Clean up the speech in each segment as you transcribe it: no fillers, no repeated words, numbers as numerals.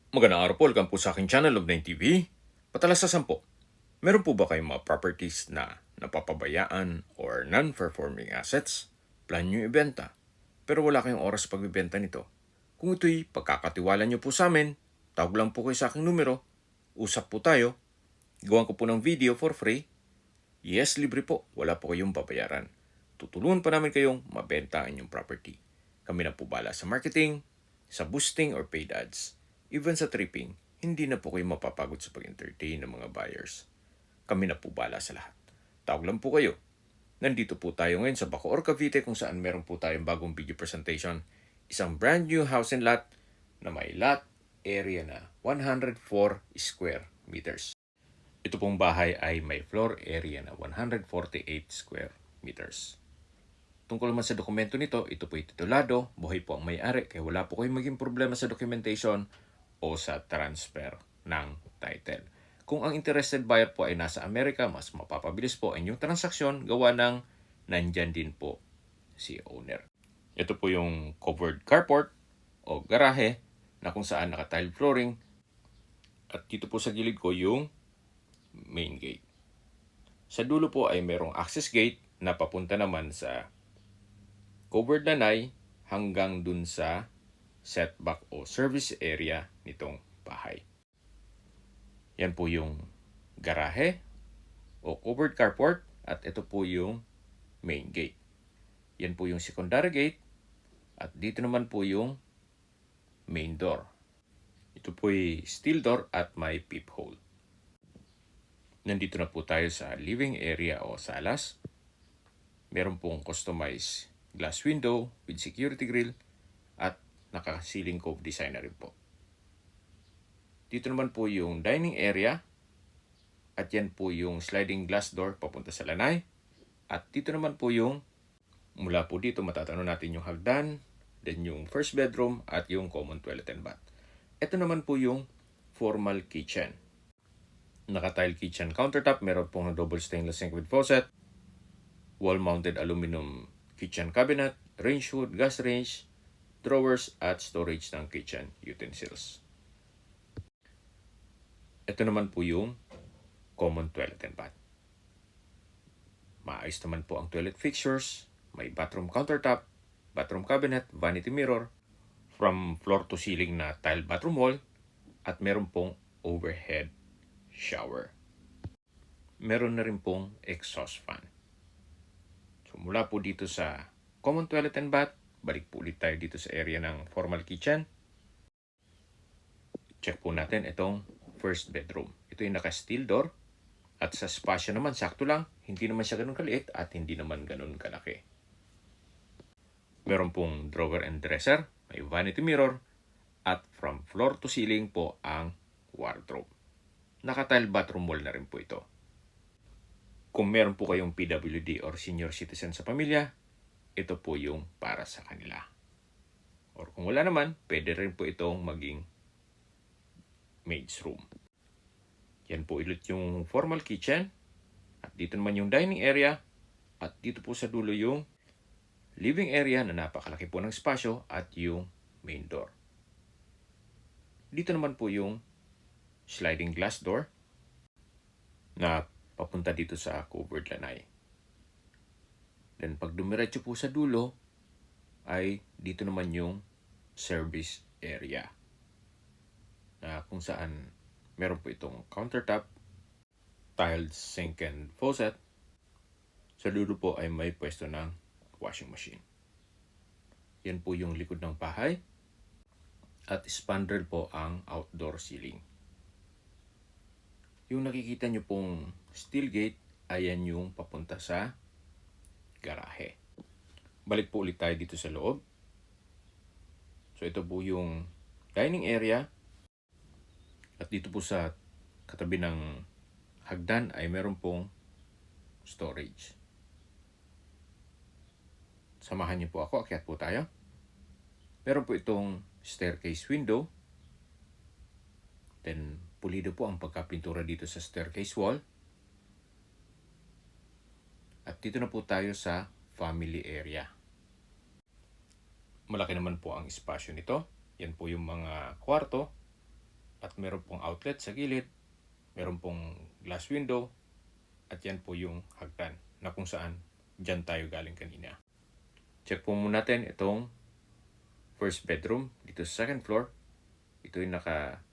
Magandang araw po, welcome po sa aking channel, Log9 TV. Patalasasan po, meron po ba kayong mga properties na napapabayaan or non-performing assets? Plan nyo ibenta, pero wala kayong oras pagbibenta nito. Kung ito'y pagkakatiwala nyo po sa amin, tawag lang po kayo sa aking numero, usap po tayo, gawan ko po ng video for free. Yes, libre po, wala po kayong babayaran. Tutulungan pa namin kayong mabenta ang inyong property. Kami na po bala sa marketing, sa boosting or paid ads. Even sa tripping, hindi na po kayo mapapagod sa pag-entertain ng mga buyers. Kami na po bala sa lahat. Tawag lang po kayo. Nandito po tayo ngayon sa Bacoor, Cavite kung saan meron po tayong bagong video presentation. Isang brand new house and lot na may lot area na 104 square meters. Ito pong bahay ay may floor area na 148 square meters. Tungkol naman sa dokumento nito, ito po ay titulado, buhay po ang may-ari, kaya wala po kayong maging problema sa documentation o sa transfer ng title. Kung ang interested buyer po ay nasa Amerika, mas mapapabilis po ang inyong transaksyon gawa ng nandyan din po si owner. Ito po yung covered carport o garahe na kung saan naka-tile flooring at dito po sa gilid ko yung main gate. Sa dulo po ay merong access gate na papunta naman sa covered lanay hanggang dun sa setback o service area nitong bahay. Yan po yung garahe o covered carport at ito po yung main gate. Yan po yung secondary gate at dito naman po yung main door. Ito po ay steel door at may peephole. Nandito na po tayo sa living area o salas. Meron pong customized glass window with security grill at naka-ceiling cove design na rin po. Dito naman po yung dining area at yan po yung sliding glass door papunta sa lanay. At dito naman po yung, mula po dito matatano natin yung hagdan, then yung first bedroom at yung common toilet and bath. Ito naman po yung formal kitchen. Naka-tile kitchen countertop, meron pong double stainless sink with faucet, wall-mounted aluminum kitchen cabinet, range hood, gas range, drawers at storage ng kitchen utensils. Ito naman po yung common toilet and bath. Maayos naman po ang toilet fixtures, may bathroom countertop, bathroom cabinet, vanity mirror, from floor to ceiling na tile bathroom wall, at meron pong overhead shower. Meron na rin pong exhaust fan. So mula po dito sa common toilet and bath, balik po ulit tayo dito sa area ng formal kitchen. Check po natin itong first bedroom. Ito yung naka-steel door at sa spasyo naman sakto lang, hindi naman siya ganun kaliit at hindi naman ganun kalaki. Meron pong drawer and dresser, may vanity mirror at from floor to ceiling po ang wardrobe. Naka-tile bathroom wall na rin po ito. Kung meron po kayong PWD or senior citizen sa pamilya, ito po yung para sa kanila. Or kung wala naman, pwede rin po itong maging maid's room. Yan po ulit yung formal kitchen. At dito naman yung dining area. At dito po sa dulo yung living area na napakalaki po ng espasyo at yung main door. Dito naman po yung sliding glass door na papunta dito sa covered lanay. Then pag dumiretso po sa dulo ay dito naman yung service area na kung saan meron po itong countertop, tiled sink and faucet. Sa dulo po ay may pwesto ng washing machine. Yan po yung likod ng bahay at spandrel po ang outdoor ceiling. Yung nakikita nyo pong steel gate, ayan yung papunta sa garahe. Balik po ulit tayo dito sa loob. So ito po yung dining area. At dito po sa katabi ng hagdan ay meron pong storage. Samahan niyo po ako, akyat po tayo. Meron po itong staircase window. Then pulido po ang pagkapintura dito sa staircase wall. At dito na po tayo sa family area. Malaki naman po ang espasyo nito. Yan po yung mga kwarto. At meron pong outlet sa gilid, meron pong glass window, at yan po yung hagdan na kung saan dyan tayo galing kanina. Check po muna natin itong first bedroom dito sa second floor. Ito yung naka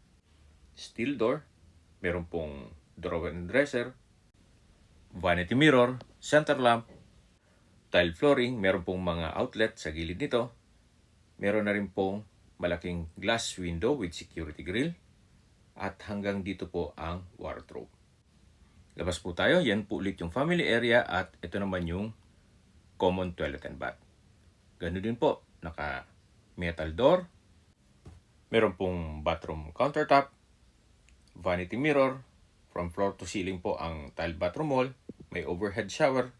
steel door, meron pong drawer and dresser, vanity mirror, center lamp, tile flooring, meron pong mga outlet sa gilid nito. Meron na rin pong malaking glass window with security grill. At hanggang dito po ang wardrobe. Labas po tayo. Yan po ulit yung family area at ito naman yung common toilet and bath. Ganun din po. Naka metal door. Meron pong bathroom countertop. Vanity mirror. From floor to ceiling po ang tile bathroom wall. May overhead shower.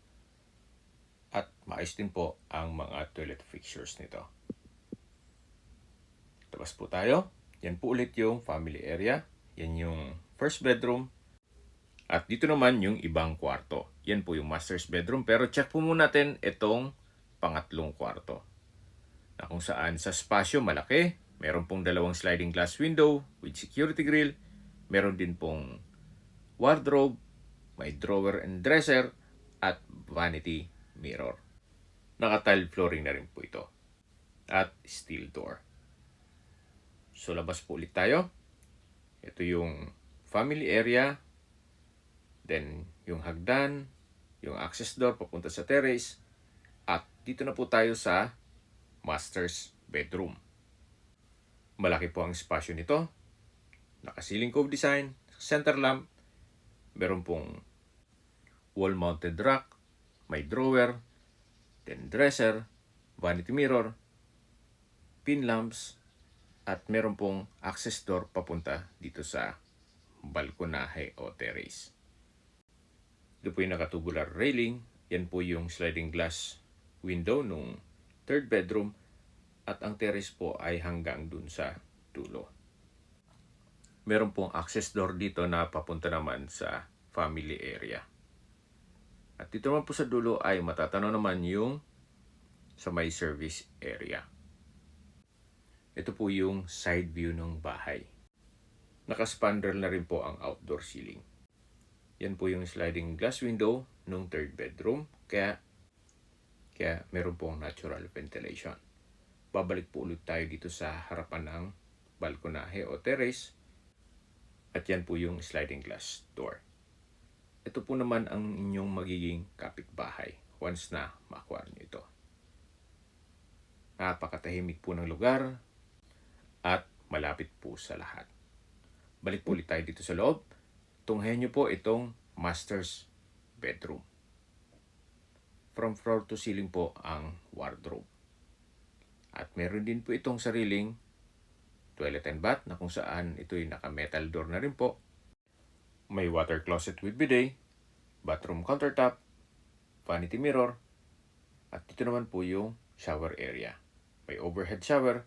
At maayos din po ang mga toilet fixtures nito. Labas po tayo. Yan po ulit yung family area. Yan yung first bedroom. At dito naman yung ibang kwarto. Yan po yung master's bedroom. Pero check po muna natin itong pangatlong kwarto. Na kung saan sa spasyo malaki. Meron pong dalawang sliding glass window with security grill. Meron din pong wardrobe. May drawer and dresser. At vanity mirror. Naka-tile flooring na rin po ito. At steel door. So labas po ulit tayo. Ito yung family area. Then yung hagdan. Yung access door papunta sa terrace. At dito na po tayo sa master's bedroom. Malaki po ang espasyo nito. Naka-ceiling cove design. Center lamp. Meron pong wall-mounted rack. May drawer. Then dresser. Vanity mirror. Pin lamps. At meron pong access door papunta dito sa balkonahe o terrace. Ito po yung nakatubular railing. Yan po yung sliding glass window nung third bedroom. At ang terrace po ay hanggang dun sa dulo. Meron pong access door dito na papunta naman sa family area. At dito naman po sa dulo ay matatanaw naman yung sa may service area. Ito po yung side view ng bahay. Naka-spandrel na rin po ang outdoor ceiling. Yan po yung sliding glass window ng third bedroom. Kaya meron pong natural ventilation. Babalik po ulit tayo dito sa harapan ng balkonahe o terrace. At yan po yung sliding glass door. Ito po naman ang inyong magiging kapitbahay once na makuha nyo ito. Napakatahimik po ng lugar. At malapit po sa lahat. Balik po ulit tayo dito sa loob. Tunghayan nyo po itong master's bedroom. From floor to ceiling po ang wardrobe. At meron din po itong sariling toilet and bath na kung saan ito'y naka-metal door na rin po. May water closet with bidet, bathroom countertop, vanity mirror, at dito naman po yung shower area. May overhead shower,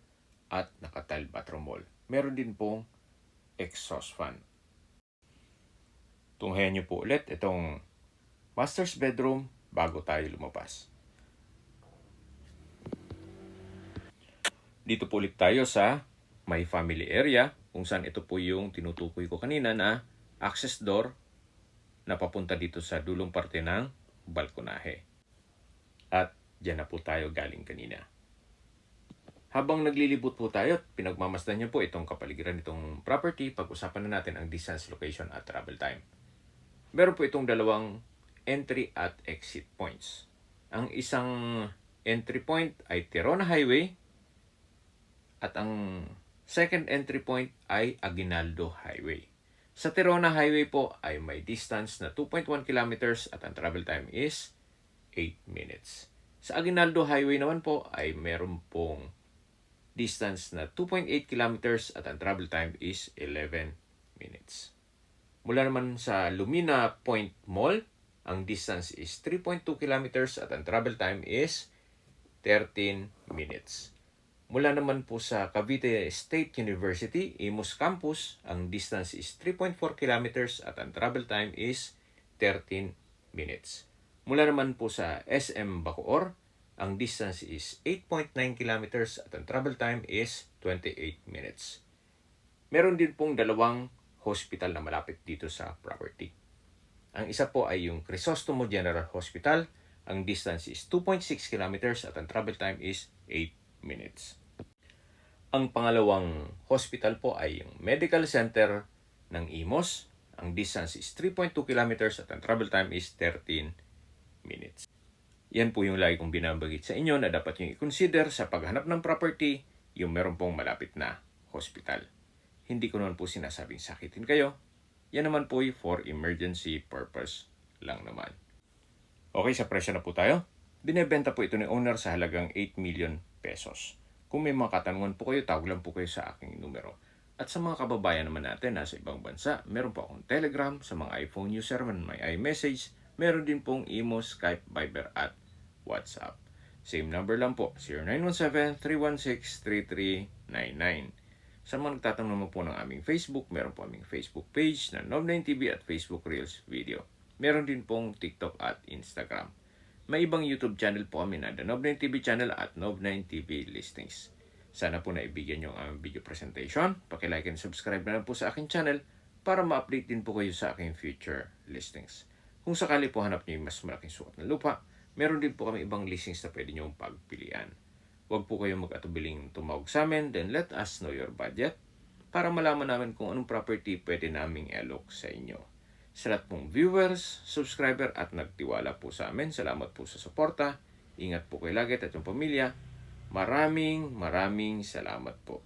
at naka-tile bathroom wall. Meron din pong exhaust fan. Tunghayan nyo po ulit itong master's bedroom bago tayo lumabas. Dito po ulit tayo sa may family area kung saan ito po yung tinutukoy ko kanina na access door na papunta dito sa dulong parte ng balkonahe. At dyan na po tayo galing kanina. Habang naglilibot po tayo at pinagmamasdan niyo po itong kapaligiran nitong property, pag-usapan na natin ang distance, location at travel time. Meron po itong dalawang entry at exit points. Ang isang entry point ay Tirona Highway at ang second entry point ay Aguinaldo Highway. Sa Tirona Highway po ay may distance na 2.1 kilometers at ang travel time is 8 minutes. Sa Aguinaldo Highway naman po ay meron pong distance na 2.8 kilometers at ang travel time is 11 minutes. Mula naman sa Lumina Point Mall, ang distance is 3.2 kilometers at ang travel time is 13 minutes. Mula naman po sa Cavite State University, Imus Campus, ang distance is 3.4 kilometers at ang travel time is 13 minutes. Mula naman po sa SM Bacoor, ang distance is 8.9 kilometers at ang travel time is 28 minutes. Meron din pong dalawang hospital na malapit dito sa property. Ang isa po ay yung Crisostomo General Hospital. Ang distance is 2.6 kilometers at ang travel time is 8 minutes. Ang pangalawang hospital po ay yung Medical Center ng Imos. Ang distance is 3.2 kilometers at ang travel time is 13 minutes. Yan po yung lagi kong binabagit sa inyo na dapat yung i-consider sa paghanap ng property, yung meron pong malapit na hospital. Hindi ko naman po sinasabing sakitin kayo. Yan naman po for emergency purpose lang naman. Okay, sa presyo na po tayo. Binebenta po ito ni owner sa halagang 8 million pesos. Kung may mga katanungan po kayo, tawag lang po kayo sa aking numero. At sa mga kababayan naman natin nasa ibang bansa, meron po akong Telegram. Sa mga iPhone user man may iMessage. Meron din pong Imo, Skype, Viber at WhatsApp. Same number lang po, 0917-316-3399. Sa mga nagtatanong naman po ng aming Facebook, meron po aming Facebook page na Nob9TV at Facebook Reels Video. Meron din pong TikTok at Instagram. May ibang YouTube channel po kami na The Nob9TV channel at Nob9TV Listings. Sana po naibigyan nyo ang aming video presentation. Paki-like and subscribe na lang po sa aking channel para ma-update din po kayo sa aking future listings. Kung sakali po hanap nyo yung mas malaking sukat ng lupa, meron din po kami ibang listings na pwede nyo pagpilian. Huwag po kayong mag-atubiling tumawag sa amin, then let us know your budget para malaman namin kung anong property pwede naming i-alok sa inyo. Sa lahat pong viewers, subscriber at nagtiwala po sa amin, salamat po sa suporta. Ingat po kayo lagi at yung pamilya. Maraming salamat po.